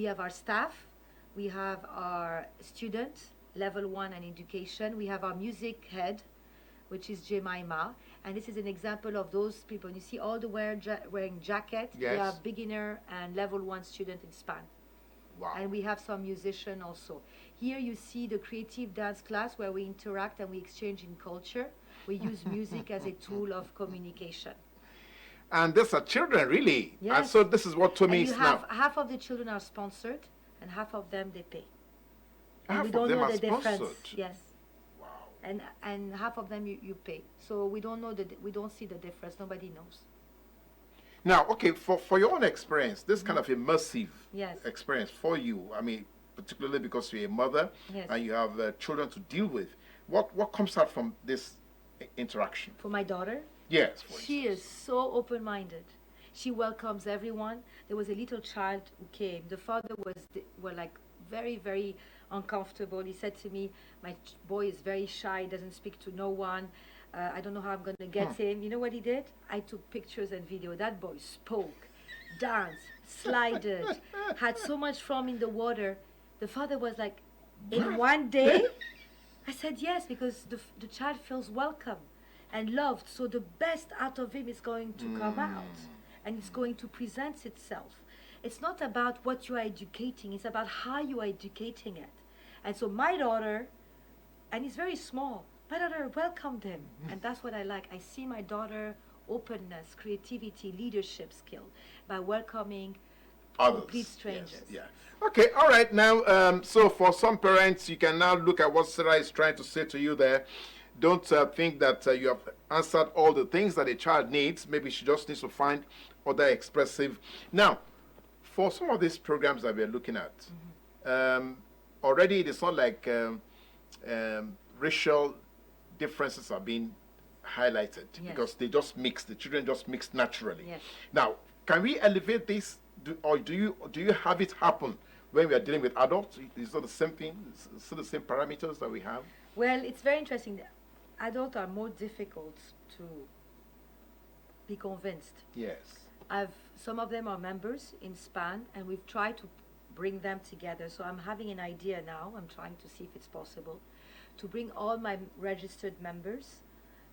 S4: have our staff, we have our students, level 1 and education. We have our music head, which is Jemima. And this is an example of those people. You see all the wearing jacket.
S1: Yes.
S4: We have beginner and level 1 student in Span.
S1: Wow.
S4: And we have some musician also. Here you see the creative dance class where we interact and we exchange in culture. We use music as a tool of communication.
S1: And these are children, really.
S4: Yes.
S1: And so this is what Tommy is now.
S4: Half of the children are sponsored and half of them they pay. And
S1: Half
S4: we
S1: of
S4: don't
S1: them
S4: know
S1: are
S4: the difference.
S1: sponsored.
S4: Yes.
S1: Wow.
S4: And half of them you pay. So we don't know we don't see the difference. Nobody knows.
S1: Now, okay, for your own experience, this kind of immersive
S4: Yes.
S1: experience for you, I mean, particularly because you're a mother
S4: Yes.
S1: and you have children to deal with, what comes out from this interaction?
S4: For my daughter,
S1: Yes.
S4: she is so open-minded. She welcomes everyone. There was a little child who came. The father were like very, very uncomfortable. He said to me, my boy is very shy, doesn't speak to no one. I don't know how I'm going to get him. You know what he did? I took pictures and video. That boy spoke, danced, slided, had so much fun in the water. The father was like, in one day? I said yes, because the child feels welcome and loved. So the best out of him is going to come out. And it's going to present itself. It's not about what you are educating. It's about how you are educating it. And so my daughter, and he's very small, my daughter welcomed him. And that's what I like. I see my daughter openness, creativity, leadership skill by welcoming
S1: Others.
S4: complete strangers.
S1: Yes, yeah. Okay, all right. Now, so for some parents, you can now look at what Sarah is trying to say to you there. Don't think that you have answered all the things that a child needs. Maybe she just needs to find other expressive. Now, for some of these programs that we're looking at, already it is not like racial differences are being highlighted because they just mix. The children just mix naturally.
S4: Yes.
S1: Now, can we elevate this, or do you have it happen when we are dealing with adults? Is it the same thing? Is it the same parameters that we have?
S4: Well, it's very interesting. Adults are more difficult to be convinced.
S1: Yes.
S4: Some of them are members in SPAN, and we've tried to bring them together. So I'm having an idea now. I'm trying to see if it's possible to bring all my registered members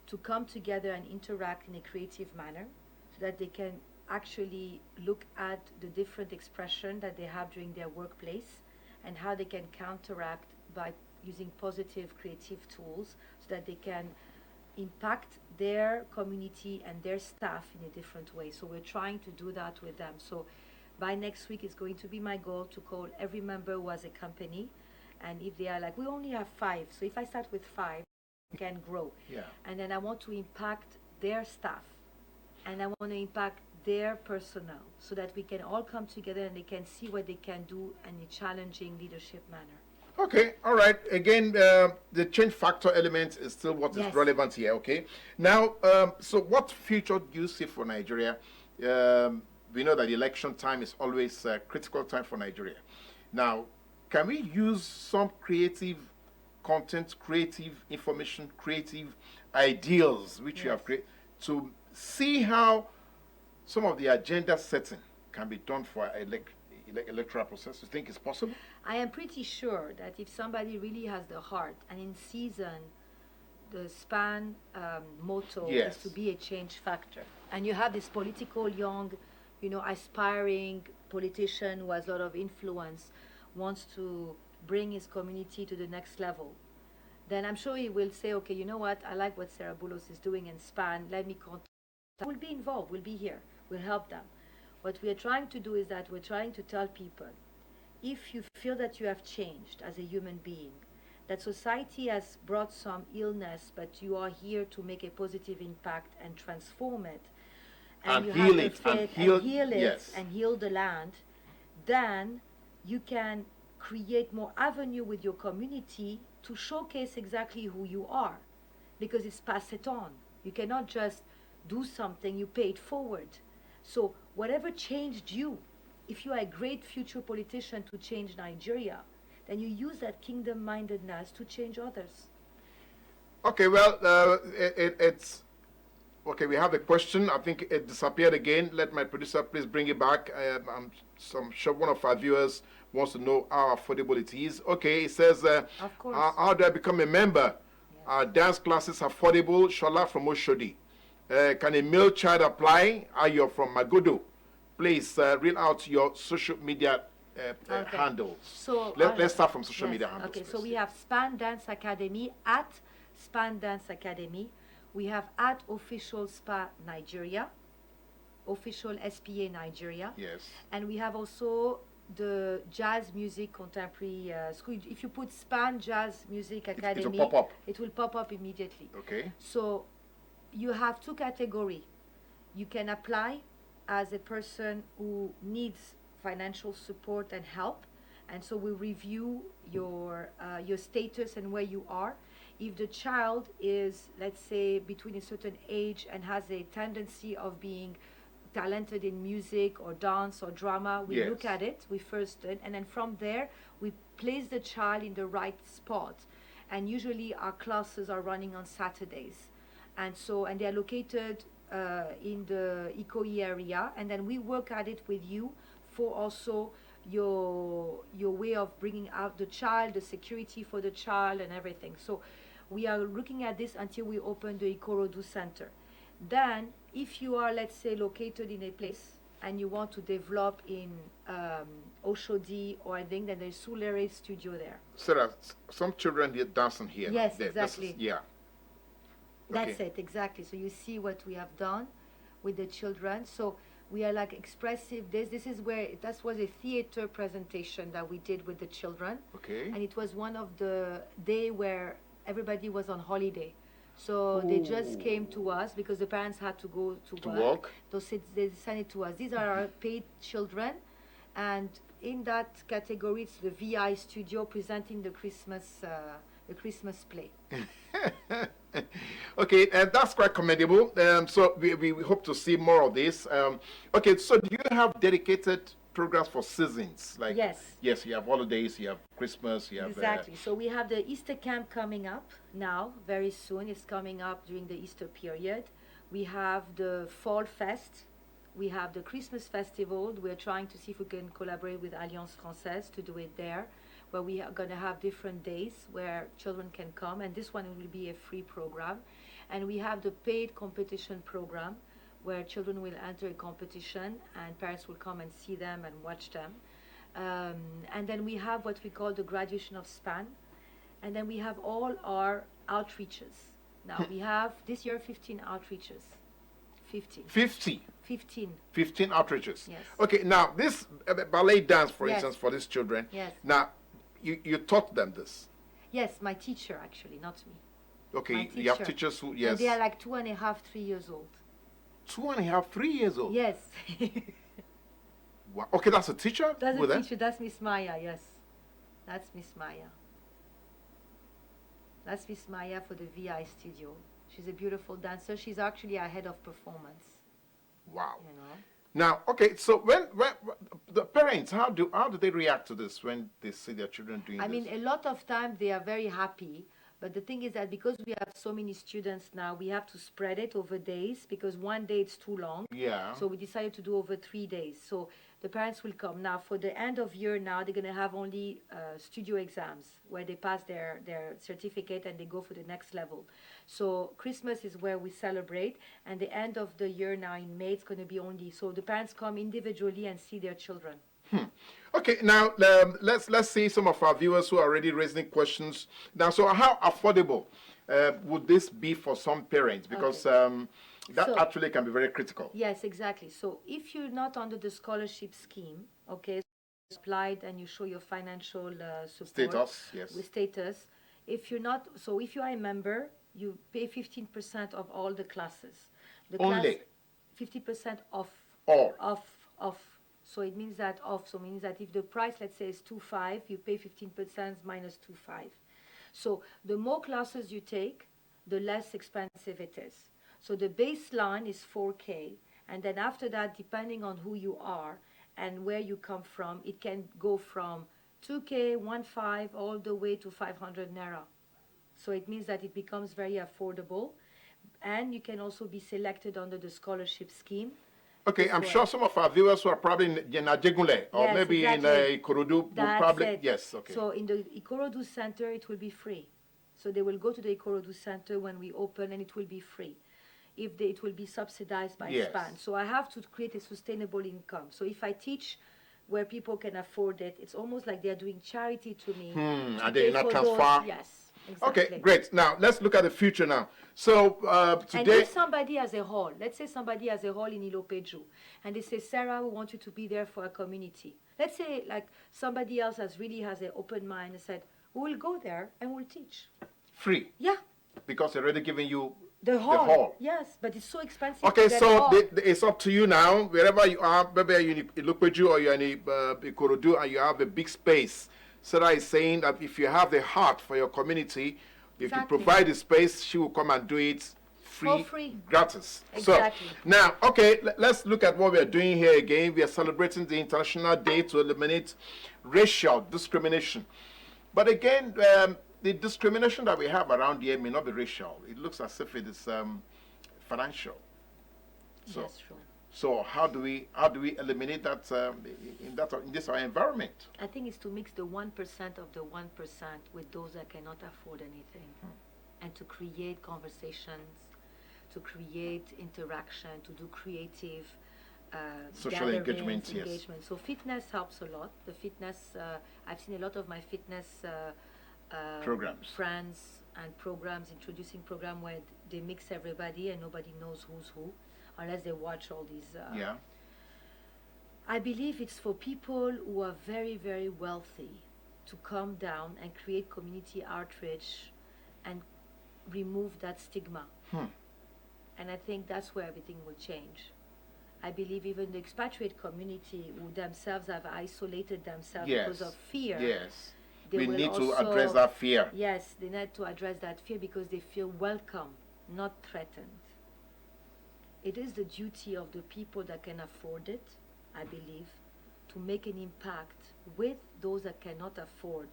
S4: to come together and interact in a creative manner so that they can actually look at the different expression that they have during their workplace and how they can counteract by using positive creative tools so that they can impact their community and their staff in a different way. So we're trying to do that with them. So by next week, it's going to be my goal to call every member who has a company. And if they are like, we only have 5. So if I start with 5, I can grow.
S1: Yeah.
S4: And then I want to impact their staff. And I want to impact their personnel so that we can all come together and they can see what they can do in a challenging leadership manner.
S1: Okay, all right. Again, the change factor element is still what is relevant here, okay? Now, so what future do you see for Nigeria? We know that election time is always a critical time for Nigeria. Now, can we use some creative content, creative information, creative ideals which you have created to see how some of the agenda setting can be done for electoral process? You think it's possible?
S4: I am pretty sure that if somebody really has the heart and in season, the SPAN motto
S1: Yes.
S4: is to be a change factor. And you have this political young, aspiring politician who has a lot of influence, wants to bring his community to the next level. Then I'm sure he will say, okay, you know what, I like what Sarah Boulos is doing in SPAN, let me contact. We'll be involved, we'll be here, we'll help them. What we are trying to do is that we're trying to tell people, if you feel that you have changed as a human being, that society has brought some illness, but you are here to make a positive impact and transform it,
S1: And
S4: you
S1: heal
S4: have
S1: it,
S4: the
S1: and
S4: faith
S1: heal-
S4: and heal it
S1: yes.
S4: and heal the land, then you can create more avenue with your community to showcase exactly who you are, because it's pass it on. You cannot just do something, you pay it forward. So whatever changed you, if you are a great future politician to change Nigeria, then you use that kingdom-mindedness to change others.
S1: Okay, well, it's okay. We have a question. I think it disappeared again. Let my producer please bring it back. I'm sure one of our viewers wants to know how affordable it is. Okay, it says,
S4: Of course.
S1: how do I become a member? Dance classes affordable. Shola from Oshodi. Can a male child apply? Ayo from Magodo. Please read out your social media
S4: Okay.
S1: handles.
S4: So
S1: Let's start from social
S4: yes,
S1: media handles.
S4: Okay, so
S1: first.
S4: we have Span Dance Academy at Span Dance Academy. We have at Official Spa Nigeria, Official SPA Nigeria.
S1: Yes.
S4: And we have also the Jazz Music Contemporary School. If you put Span Jazz Music Academy,
S1: pop up.
S4: it will pop up immediately.
S1: Okay.
S4: So you have two categories. You can apply as a person who needs financial support and help, and so we review your status and where you are. If the child is, let's say, between a certain age and has a tendency of being talented in music or dance or drama, we
S1: Yes.
S4: look at it, we first did, and then from there we place the child in the right spot. And usually our classes are running on Saturdays, and they're located in the Ikoyi area, and then we work at it with you for also your way of bringing out the child, the security for the child and everything. So we are looking at this until we open the Ikorodu Center. Then if you are, let's say, located in a place and you want to develop in Oshodi or anything, then there's Sulere Studio there.
S1: Sarah, some children here dancing here.
S4: Yes,
S1: This
S4: exactly.
S1: yeah.
S4: That's
S1: Okay.
S4: it, exactly. So you see what we have done with the children. So we are like expressive. This is where, that was a theater presentation that we did with the children.
S1: Okay.
S4: And it was one of the day where everybody was on holiday. So they just came to us because the parents had to go to
S1: work.
S4: So they sent it to us. These are our paid children. And in that category, it's the VI studio presenting the Christmas play.
S1: Okay, that's quite commendable. So we hope to see more of this. Okay, so do you have dedicated programs for seasons? Like
S4: Yes.
S1: Yes, you have holidays, you have Christmas, you have
S4: Exactly. So we have the Easter camp coming up now, very soon. It's coming up during the Easter period. We have the Fall Fest. We have the Christmas Festival. We're trying to see if we can collaborate with Alliance Française to do it there, where we are going to have different days where children can come. And this one will be a free program. And we have the paid competition program, where children will enter a competition and parents will come and see them and watch them. And then we have what we call the graduation of SPAN. And then we have all our outreaches. Now we have this year 15 outreaches. 15.
S1: 50.
S4: 15.
S1: 15 outreaches.
S4: Yes.
S1: Okay, now this ballet dance, for
S4: Yes.
S1: instance, for these children.
S4: Yes.
S1: Now, you taught them this.
S4: Yes, my teacher actually, not me.
S1: Okay,
S4: My
S1: you have
S4: teacher.
S1: teachers who,
S4: And
S1: yes,
S4: they are like 2.5, 3 years old.
S1: 2.5, 3 years old.
S4: Yes.
S1: Wow. Okay, that's a teacher
S4: That's
S1: with
S4: a
S1: them?
S4: teacher. That's Miss Maya, yes. That's Miss Maya. That's Miss Maya for the VI studio. She's a beautiful dancer. She's actually our head of performance,
S1: Wow.
S4: you know.
S1: Now, okay, so when the parents, how do they react to this when they see their children doing
S4: I
S1: this?
S4: mean, a lot of time they are very happy, But the thing is that because we have so many students now, we have to spread it over days because one day it's too long.
S1: Yeah.
S4: So we decided to do over 3 days. So the parents will come. Now for the end of year now, they're going to have only studio exams where they pass their certificate and they go for the next level. So Christmas is where we celebrate, and the end of the year now in May, it's going to be only, so the parents come individually and see their children.
S1: Okay, now let's see some of our viewers who are already raising questions. Now, so how affordable would this be for some parents? Because that
S4: So-
S1: actually can be very critical.
S4: Yes, exactly. So if you're not under the scholarship scheme, okay, so applied and you show your financial support.
S1: Status, yes.
S4: With status. If you're not, so if you are a member, you pay 15% of all the classes. The
S1: Only?
S4: 50% off.
S1: All?
S4: Off. So it means that off. So it means that if the price, let's say, is 2.5, you pay 15% minus 2.5. So the more classes you take, the less expensive it is. So the baseline is 4K, and then after that, depending on who you are and where you come from, it can go from 2K, 1.5, all the way to 500 naira. So it means that it becomes very affordable, and you can also be selected under the scholarship scheme.
S1: Okay, I'm
S4: This
S1: sure
S4: one.
S1: some of our viewers who are probably in Ajegunle or
S4: Yes,
S1: maybe
S4: exactly.
S1: in Ikorodu would
S4: That's
S1: probably,
S4: it.
S1: yes, okay.
S4: So in the Ikorodu Center, it will be free. So they will go to the Ikorodu Center when we open, and it will be free. It will be subsidized by
S1: Yes.
S4: SPAN. So I have to create a sustainable income. So if I teach where people can afford it, it's almost like they're doing charity to me. to
S1: and
S4: pay
S1: they not
S4: for those-
S1: transfer?
S4: Yes, exactly.
S1: Okay, great. Now, let's look at the future now. So
S4: And
S1: today,
S4: if somebody has a hall, let's say somebody has a hall in Ilopeju, and they say, Sarah, we want you to be there for a community. Let's say like somebody else really has an open mind and said, we will go there and we'll teach.
S1: free,
S4: Yeah,
S1: because they're already giving you
S4: the hall.
S1: hall.
S4: Yes, but it's so expensive.
S1: Okay,
S4: to get a
S1: so
S4: hall.
S1: it's up to you now. Wherever you are, maybe you're in Ilopeju or you're in Ikorodu and you have a big space. Sarah is saying that if you have the heart for your community, if you
S4: Exactly.
S1: provide the space, she will come and do it free,
S4: For free.
S1: gratis.
S4: Exactly.
S1: So now, okay, let's look at what we are doing here again. We are celebrating the International Day to eliminate racial discrimination. But again, the discrimination that we have around here may not be racial. It looks as if it is financial. So,
S4: Yes, true.
S1: so how do we eliminate that in this our environment?
S4: I think it's to mix the 1% of the 1% with those that cannot afford anything, and to create conversations, to create interaction, to do creative
S1: Social
S4: gatherings,
S1: engagement, yes.
S4: engagement. So fitness helps a lot. The fitness, I've seen a lot of my fitness
S1: Programs.
S4: friends and programs, introducing program where they mix everybody and nobody knows who's who, unless they watch all these.
S1: Yeah.
S4: I believe it's for people who are very, very wealthy to come down and create community outreach and remove that stigma. And I think that's where everything will change. I believe even the expatriate community who themselves have isolated themselves because of fear.
S1: Yes.
S4: they
S1: We
S4: will
S1: need to
S4: also-
S1: address that fear.
S4: Yes, they need to address that fear because they feel welcome, not threatened. It is the duty of the people that can afford it, I believe, to make an impact with those that cannot afford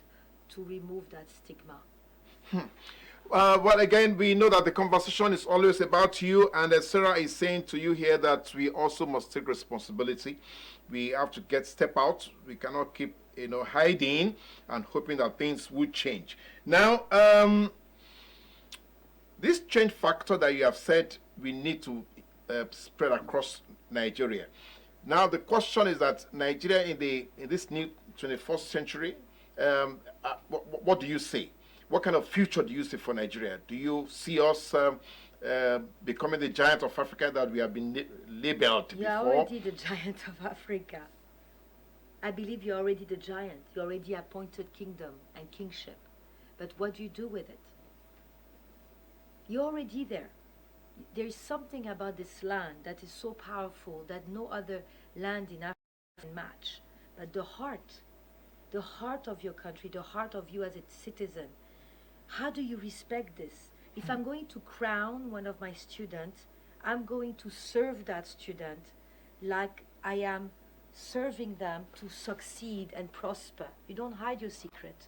S4: to remove that stigma.
S1: Well, again, we know that the conversation is always about you, and as Sarah is saying to you here that we also must take responsibility. We have to step out. We cannot keep, hiding and hoping that things would change. Now, this change factor that you have said we need to spread across Nigeria. Now, the question is that Nigeria in this new 21st century, what do you see? What kind of future do you see for Nigeria? Do you see us becoming the giant of Africa that we have been labeled
S4: You are
S1: before?
S4: already the giant of Africa. I believe you're already the giant. You're already appointed kingdom and kingship. But what do you do with it? You're already there. There is something about this land that is so powerful that no other land in Africa can match. But the heart of your country, the heart of you as a citizen, how do you respect this? If I'm going to crown one of my students, I'm going to serve that student like I am serving them to succeed and prosper. You don't hide your secret.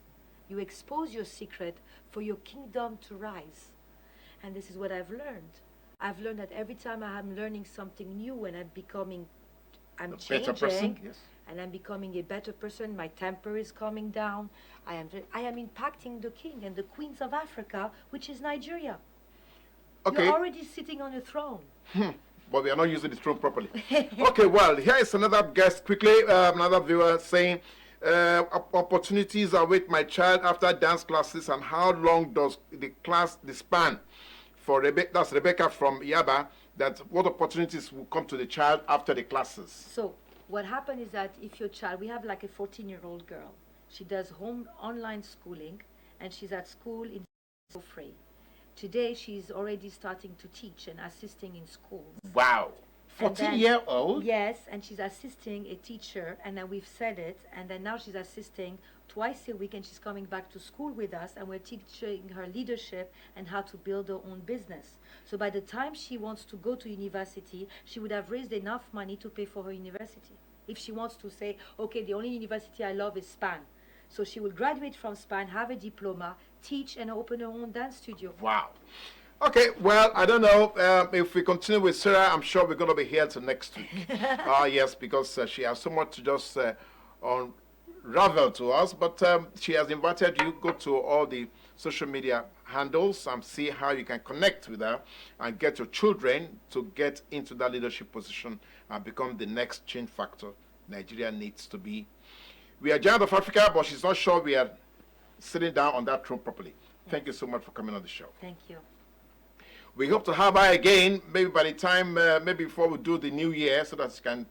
S4: You expose your secret for your kingdom to rise. And this is what I've learned. I've learned that every time I am learning something new and I'm changing,
S1: person, yes.
S4: and I'm becoming a better person, my temper is coming down, I am impacting the king and the queens of Africa, which is Nigeria.
S1: Okay.
S4: You're already sitting on a throne.
S1: But we are not using the throne properly. Okay, well, here is another guest quickly, another viewer saying, opportunities await my child after dance classes, and how long does the span for Rebecca? That's Rebecca from Yaba. That what opportunities will come to the child after the classes?
S4: So what happened is that if your child, we have like a 14-year-old girl. She does online schooling, and she's at school in for free. Today she's already starting to teach and assisting in schools.
S1: Wow. 14-year-old?
S4: Yes, and she's assisting a teacher, and then we've said it, and then now she's assisting twice a week, and she's coming back to school with us, and we're teaching her leadership and how to build her own business. So by the time she wants to go to university, she would have raised enough money to pay for her university. If she wants to say, okay, the only university I love is SPAN. So she will graduate from SPAN, have a diploma, teach, and open her own dance studio.
S1: Wow. Okay, well, I don't know. If we continue with Sarah, I'm sure we're going to be here till next week. Yes, because she has so much to just unravel to us. But she has invited you, go to all the social media handles and see how you can connect with her and get your children to get into that leadership position and become the next change factor Nigeria needs to be. We are giant of Africa, but she's not sure we are sitting down on that throne properly. Thank you so much for coming on the show.
S4: Thank you.
S1: We hope to have her again, maybe by the time, maybe before we do the new year, so that she can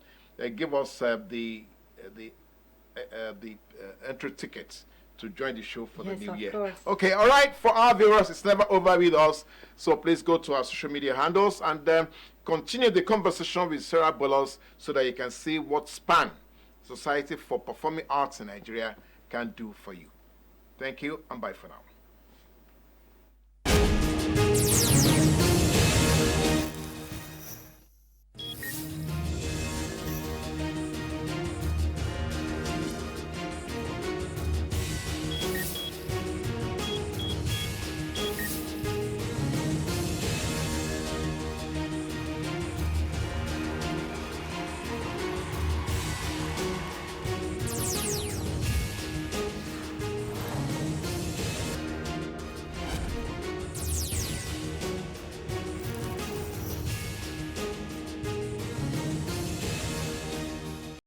S1: give us the entry tickets to join the show for the new year.
S4: Course.
S1: Okay, all right. For our viewers, it's never over with us. So please go to our social media handles and continue the conversation with Sarah Boulos so that you can see what SPAN, Society for Performing Arts in Nigeria, can do for you. Thank you, and bye for now.